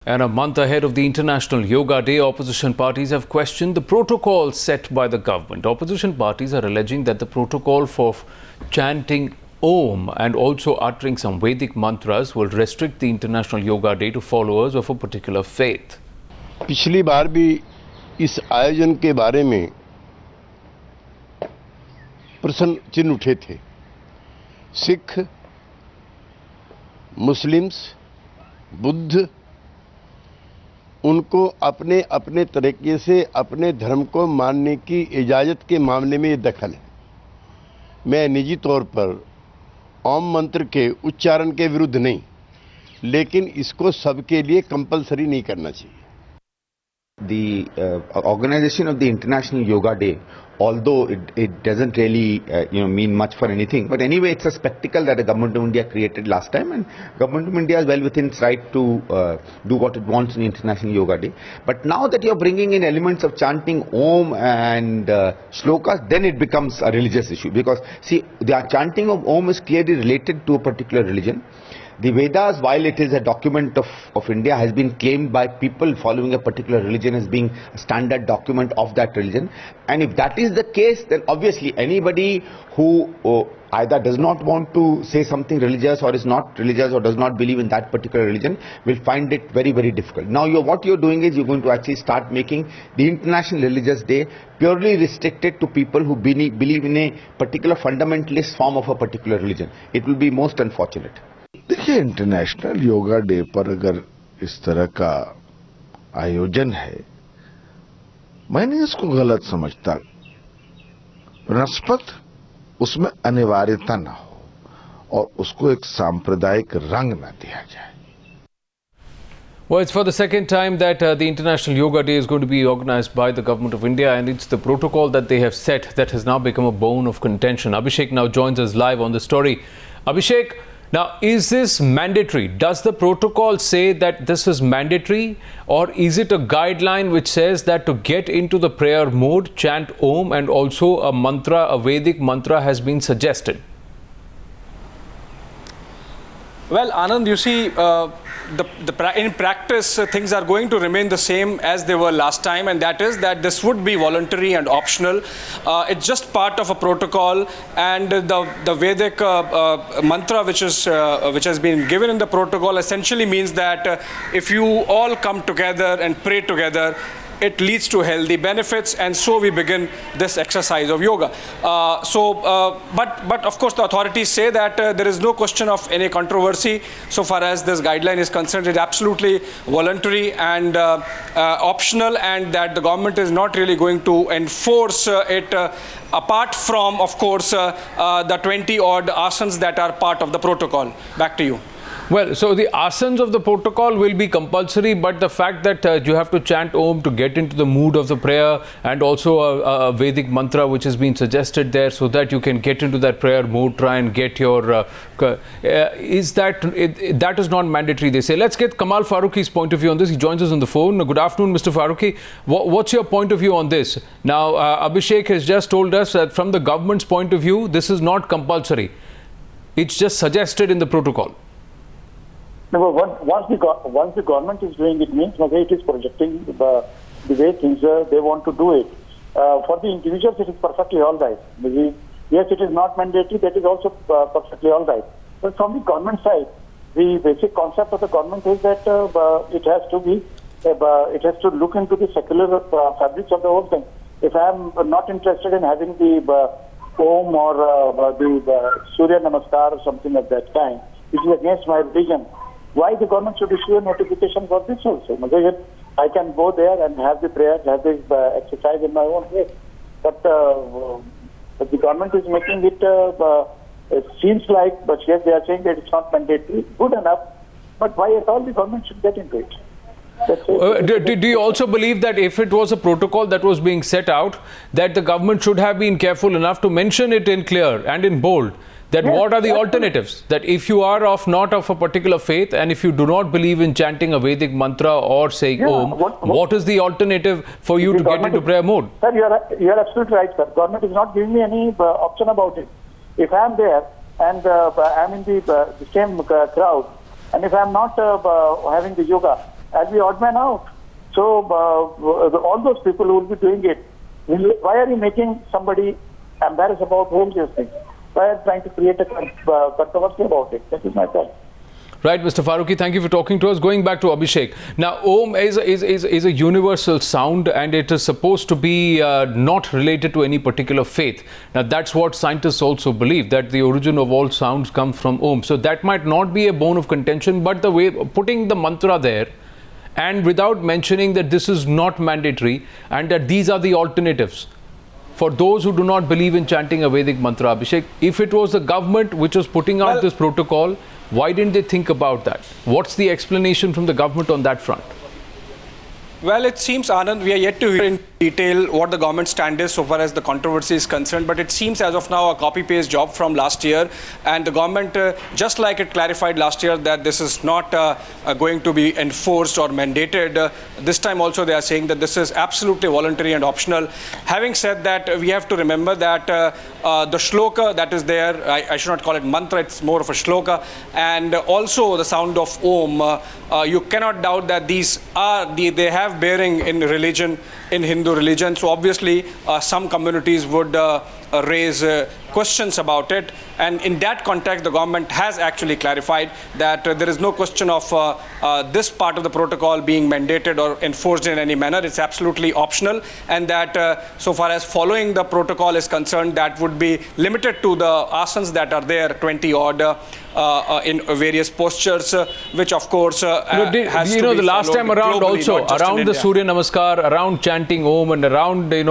And a month ahead of the International Yoga Day, opposition parties have questioned the protocol set by the government. Opposition parties are alleging that the protocol for chanting Om and also uttering some Vedic mantras will restrict the International Yoga Day to followers of a particular faith. पिछली बार भी इस आयोजन के बारे में प्रश्न चिन्ह उठे थे। सिख, मुस्लिम्स, बुद्ध उनको अपने अपने तरीके से अपने धर्म को मानने की इजाज़त के मामले में ये दखल है। मैं निजी तौर पर ओम मंत्र के उच्चारण के विरुद्ध नहीं, लेकिन इसको सबके लिए कंपलसरी नहीं करना चाहिए। The organization of the International Yoga Day, although it doesn't really mean much for anything, but anyway it's a spectacle that the government of India created last time, and government of India is well within its right to do what it wants in the International Yoga Day. But now that you're bringing in elements of chanting Om and shlokas, then it becomes a religious issue, because see, the chanting of Om is clearly related to a particular religion. The Vedas, while it is a document of India, has been claimed by people following a particular religion as being a standard document of that religion. And if that is the case, then obviously anybody who either does not want to say something religious or is not religious or does not believe in that particular religion will find it very, very difficult. Now what you're doing is you're going to actually start making the International Religious Day purely restricted to people who believe in a particular fundamentalist form of a particular religion. It will be most unfortunate. देखिए, international yoga day पर अगर इस तरह का आयोजन है, मैं नहीं इसको गलत समझता। नस्बत उसमें अनिवार्यता ना हो और उसको एक सांप्रदायिक रंग ना दिया जाए। Well, it's for the second time that the International Yoga Day is going to be organized by the Government of India, and it's the protocol that they have set that has now become a bone of contention. Abhishek now joins us live on the story. Abhishek, now, is this mandatory? Does the protocol say that this is mandatory, or is it a guideline which says that to get into the prayer mode, chant Om, and also a mantra, a Vedic mantra has been suggested? Well, Anand, you see, in practice, things are going to remain the same as they were last time, and that is that this would be voluntary and optional. It's just part of a protocol, and the Vedic mantra which has been given in the protocol essentially means that if you all come together and pray together, it leads to healthy benefits, and so we begin this exercise of yoga. But of course the authorities say that there is no question of any controversy so far as this guideline is concerned. It's absolutely voluntary and optional, and that the government is not really going to enforce it apart from, of course, the 20 odd asanas that are part of the protocol. Back to you. Well, so the asanas of the protocol will be compulsory, but the fact that you have to chant Om to get into the mood of the prayer, and also a Vedic mantra which has been suggested there so that you can get into that prayer mode, try and get your... that is not mandatory, they say. Let's get Kamal Farooqi's point of view on this. He joins us on the phone. Good afternoon, Mr. Farooqi. What's your point of view on this? Now, Abhishek has just told us that from the government's point of view, this is not compulsory. It's just suggested in the protocol. No, once the government is doing it, means the way it is projecting the way things they want to do it. For the individuals, it is perfectly all right. Yes, it is not mandatory. That is also perfectly all right. But from the government side, the basic concept of the government is that it has to be, it has to look into the secular fabrics of the whole thing. If I am not interested in having the Om or the Surya Namaskar or something of that kind, which is against my religion, why the government should issue a notification for this also? I can go there and have the prayer, have the exercise in my own way. But the government is making it, it seems like, but yes, they are saying that it's not mandatory. Good enough. But why at all the government should get into it? Do you also believe that if it was a protocol that was being set out, that the government should have been careful enough to mention it in clear and in bold, that yes, what are the alternatives? That if you are not of a particular faith, and if you do not believe in chanting a Vedic mantra or saying Om, what is the alternative for you to get into prayer mode? Sir, you are absolutely right, sir. Government is not giving me any option about it. If I am there and I am in the same crowd, and if I am not having the yoga, I'll be odd man out. So all those people who will be doing it, why are you making somebody embarrassed about all these things? Why are you trying to create a controversy about it? That is my point. Right, Mr. Farooqi, thank you for talking to us. Going back to Abhishek. Now, Om is a universal sound, and it is supposed to be not related to any particular faith. Now, that's what scientists also believe, that the origin of all sounds come from Om. So that might not be a bone of contention, but the way putting the mantra there and without mentioning that this is not mandatory and that these are the alternatives for those who do not believe in chanting a Vedic mantra, Abhishek, if it was the government which was putting out this protocol, why didn't they think about that? What's the explanation from the government on that front? Well, it seems, Anand, we are yet to hear in detail what the government stand is so far as the controversy is concerned, but it seems as of now a copy-paste job from last year, and the government, just like it clarified last year that this is not going to be enforced or mandated, this time also they are saying that this is absolutely voluntary and optional. Having said that, we have to remember that the shloka that is there, I should not call it mantra, it's more of a shloka, and also the sound of Om, you cannot doubt that these are, they have bearing in religion, in Hindu religion. So obviously some communities would raise questions about it, and in that context the government has actually clarified that there is no question of this part of the protocol being mandated or enforced in any manner. It's absolutely optional, and that so far as following the protocol is concerned, that would be limited to the asanas that are there, 20 odd in various postures, which of course has to be the last time around globally, also around the Surya Namaskar, around chanting Om, and around the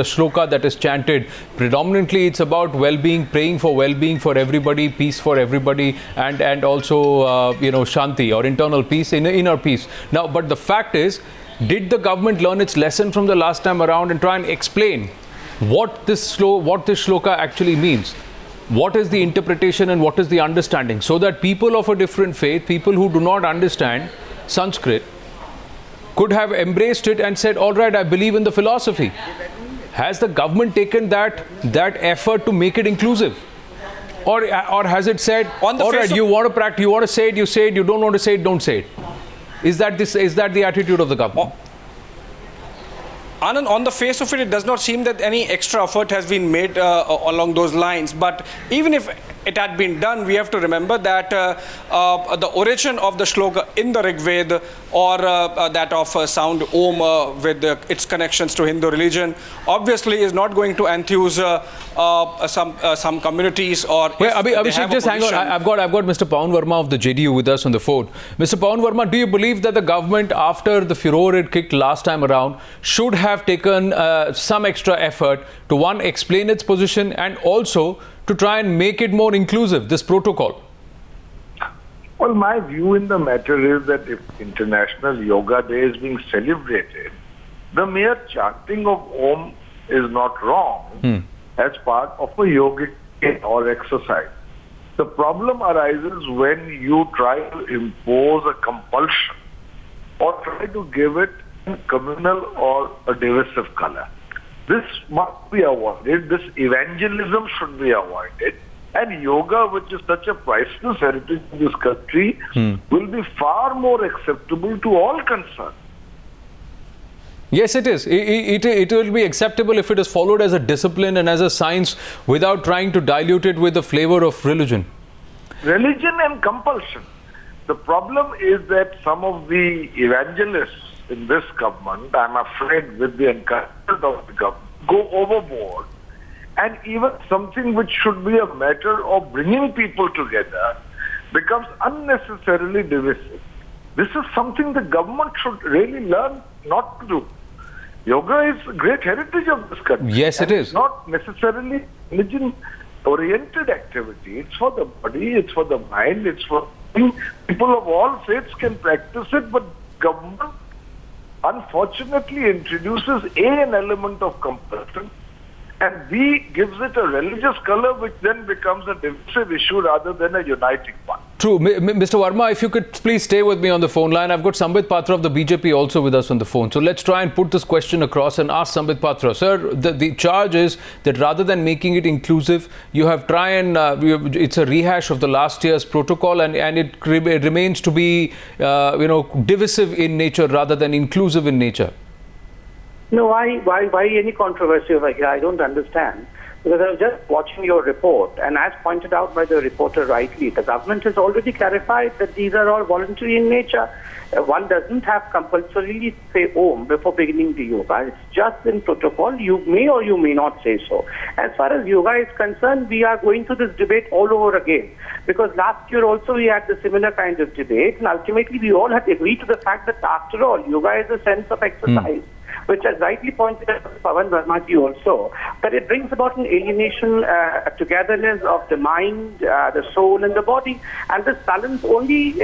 shloka that is chanted, predominantly it's about well-being, praying for well-being for everybody, peace for everybody, and also Shanti, or internal peace, inner peace. Now, but the fact is, did the government learn its lesson from the last time around and try and explain what this shloka actually means? What is the interpretation and what is the understanding, so that people of a different faith, people who do not understand Sanskrit, could have embraced it and said, all right, I believe in the philosophy. Has the government taken that effort to make it inclusive? Or has it said, all right, you want to practice, you want to say it, you say it, you don't want to say it, don't say it? Is that the attitude of the government? Anand, on the face of it, it does not seem that any extra effort has been made along those lines. But even if it had been done, we have to remember that the origin of the shloka in the Rig Veda, or that of sound Om with its connections to Hindu religion, obviously is not going to enthuse some communities. Or wait, Abhishek, just hang on. I've got Mr. Pawan Verma of the JDU with us on the phone. Mr. Pawan Verma, do you believe that the government, after the furore it kicked last time around, should have taken some extra effort to, one, explain its position, and also to try and make it more inclusive, this protocol? Well, my view in the matter is that if International Yoga Day is being celebrated, the mere chanting of Om is not wrong as part of a yogic or exercise. The problem arises when you try to impose a compulsion or try to give it a communal or a divisive color. This must be avoided. This evangelism should be avoided. And yoga, which is such a priceless heritage in this country, will be far more acceptable to all concerned. Yes, it is. It will be acceptable if it is followed as a discipline and as a science without trying to dilute it with the flavor of religion. Religion and compulsion. The problem is that some of the evangelists in this government, I'm afraid with the encouragement of the government, go overboard, and even something which should be a matter of bringing people together becomes unnecessarily divisive. This is something the government should really learn not to do. Yoga is a great heritage of this country. Yes, it is. It's not necessarily religion-oriented activity. It's for the body, it's for the mind, it's for people of all faiths can practice it, but government unfortunately introduces an element of compulsion, and B, gives it a religious color, which then becomes a divisive issue rather than a uniting one. True. Mr. Verma, if you could please stay with me on the phone line. I've got Sambit Patra of the BJP also with us on the phone. So let's try and put this question across and ask Sambit Patra. Sir, the charge is that rather than making it inclusive, you have it's a rehash of the last year's protocol, and it remains to be, divisive in nature rather than inclusive in nature. No, why any controversy over here? I don't understand. Because I was just watching your report, and as pointed out by the reporter rightly, the government has already clarified that these are all voluntary in nature. One doesn't have compulsorily say Om before beginning the yoga. It's just in protocol. You may or you may not say so. As far as yoga is concerned, we are going through this debate all over again. Because last year also we had the similar kind of debate, and ultimately we all had agreed to the fact that after all, yoga is a sense of exercise. Which has rightly pointed out Pawan Verma ji also, that it brings about an alienation, a togetherness of the mind, the soul and the body. And this balance only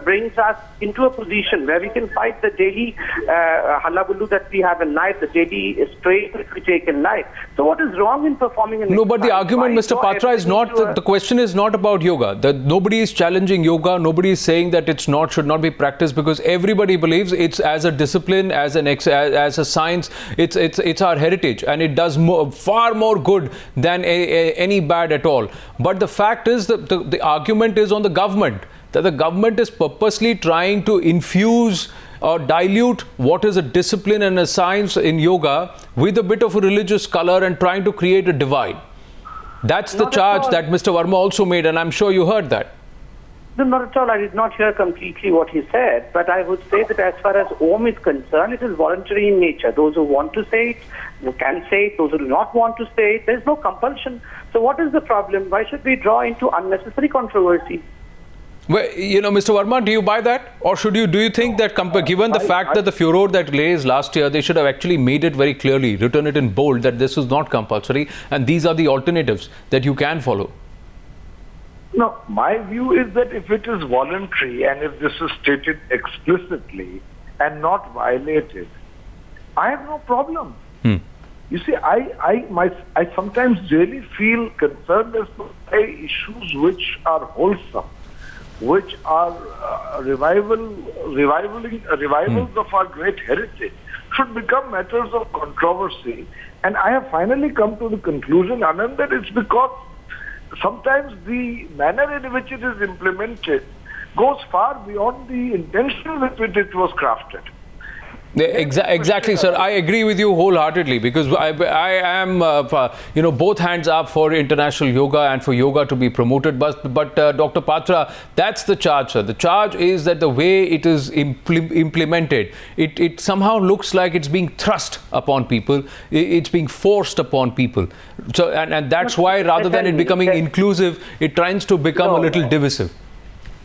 brings us into a position where we can fight the daily hullabaloo that we have in life, the daily strain that we take in life. So what is wrong in performing an No, but the argument, Mr. Patra, is not, the question is not about yoga. Nobody is challenging yoga. Nobody is saying that should not be practiced, because everybody believes it's as a discipline, as a science, it's our heritage, and it does far more good than any bad at all. But the fact is that the argument is on the government, that the government is purposely trying to infuse or dilute what is a discipline and a science in yoga with a bit of a religious color and trying to create a divide. That's the charge that Mr. Verma also made, and I'm sure you heard that. No, not at all. I did not hear completely what he said, but I would say that as far as Om is concerned, it is voluntary in nature. Those who want to say it, can say it. Those who do not want to say it, there is no compulsion. So what is the problem? Why should we draw into unnecessary controversy? Well, Mr. Verma, do you buy that? Or do you think that given the fact that the furor that raised last year, they should have actually made it very clearly, written it in bold, that this is not compulsory and these are the alternatives that you can follow? No, my view is that if it is voluntary and if this is stated explicitly and not violated, I have no problem. You see, I sometimes really feel concerned as to why issues which are wholesome, which are revivals of our great heritage, should become matters of controversy. And I have finally come to the conclusion, Anand, that it's because sometimes the manner in which it is implemented goes far beyond the intention with which it was crafted. Exactly, sir. I agree with you wholeheartedly, because I am, both hands up for international yoga and for yoga to be promoted. But Dr. Patra, that's the charge, sir. The charge is that the way it is implemented, it somehow looks like it's being thrust upon people. It's being forced upon people. So, and that's why, rather than it becoming inclusive, it tries to become a little divisive.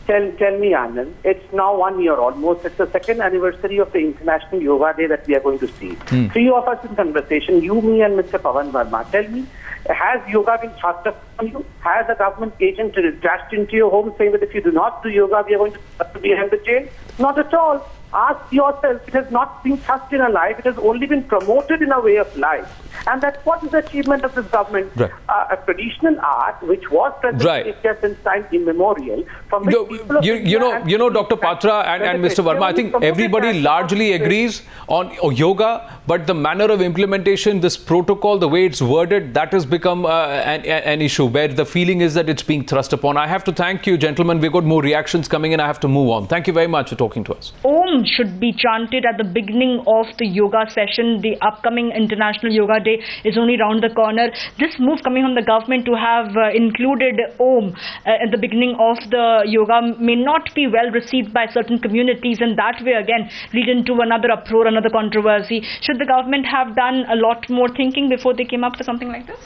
Tell me, Anand, it's now 1 year almost. It's the second anniversary of the International Yoga Day that we are going to see. Three of us in conversation, you, me and Mr. Pawan Verma. Tell me, has yoga been thrust upon you? Has a government agent dashed into your home saying that if you do not do yoga, we are going to be held in jail? Not at all. Ask yourself, it has not been thrust in a life, it has only been promoted in a way of life. And that's what is the achievement of this government. Right. A traditional art which was present in India since time immemorial. From which Dr. Patra and Mr. Verma, I think everybody largely agrees on yoga, but the manner of implementation, this protocol, the way it's worded, that has become an issue where the feeling is that it's being thrust upon. I have to thank you, gentlemen. We've got more reactions coming in. I have to move on. Thank you very much for talking to us. Om should be chanted at the beginning of the yoga session. The upcoming International Yoga Day is only round the corner. This move coming from the government to have included Om at the beginning of the yoga may not be well received by certain communities, and that way again lead into another uproar, another controversy. Should the government have done a lot more thinking before they came up with something like this?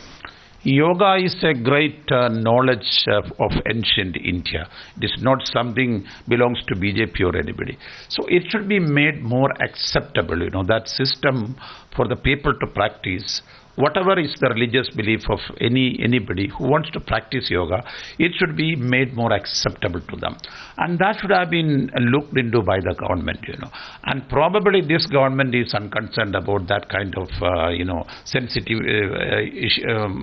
Yoga is a great knowledge of ancient India. It is not something belongs to BJP or anybody. So it should be made more acceptable, that system for the people to practice whatever is the religious belief of anybody who wants to practice yoga, it should be made more acceptable to them. And that should have been looked into by the government, And probably this government is unconcerned about that kind of, sensitive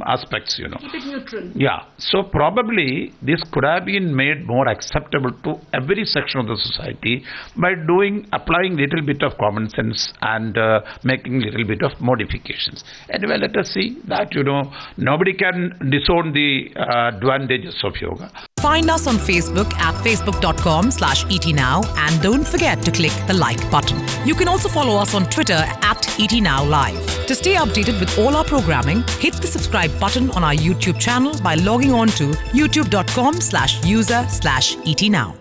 aspects, Keep it neutral. Yeah. So probably this could have been made more acceptable to every section of the society by applying little bit of common sense and making little bit of modifications. Anyway, let us see that, nobody can disown the advantages of yoga. Find us on Facebook at facebook.com/ETNow and don't forget to click the like button. You can also follow us on Twitter at ETNowLive. To stay updated with all our programming, hit the subscribe button on our YouTube channel by logging on to youtube.com/user/ETNow.